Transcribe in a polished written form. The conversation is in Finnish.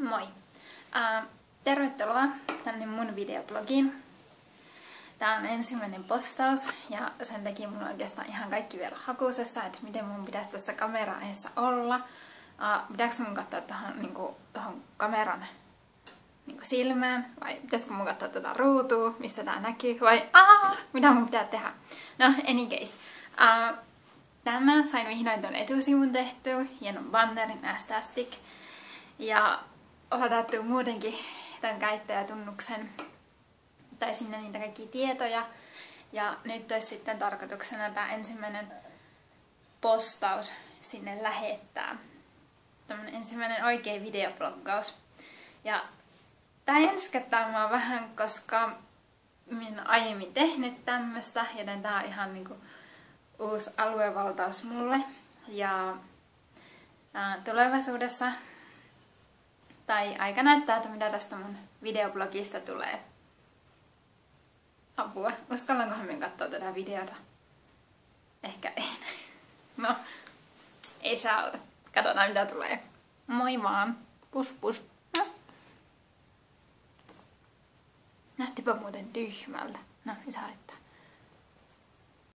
Moi! Tervetuloa tänne mun videoblogiin. Tää on ensimmäinen postaus ja sen takia mun oikeastaan ihan kaikki vielä hakusessa, että miten mun pitäisi tässä kameraessa olla. Pitääkö mun katsoa tohon kameran silmään vai pitäisikö mun katsoa tätä ruutua, missä tää näkyy vai mitä mun pitää tehdä? No, any case. Tänään sain vihdoin ton etusivun tehtyä, hienon bannerin Astastic. Ja ladattu muutenkin tämän käyttäjätunnuksen tai sinne niitä kaikkia tietoja. Ja nyt olisi sitten tarkoituksena tämä ensimmäinen postaus sinne lähettää. Tämmönen ensimmäinen oikea videobloggaus. Ja tää jänskättää mua vähän, koska minä olen aiemmin tehnyt tämmöstä, joten tää on ihan niinku uusi aluevaltaus mulle. Ja tulevaisuudessa tai aika näyttää, että mitä tästä mun videoblogista tulee. Apua. Uskallankohan minä katsoa tätä videota? Ehkä en. No, ei se auta. Katsotaan mitä tulee. Moi vaan. Pus pus. Nähtipä muuten tyhmältä. No, ei saa haittaa.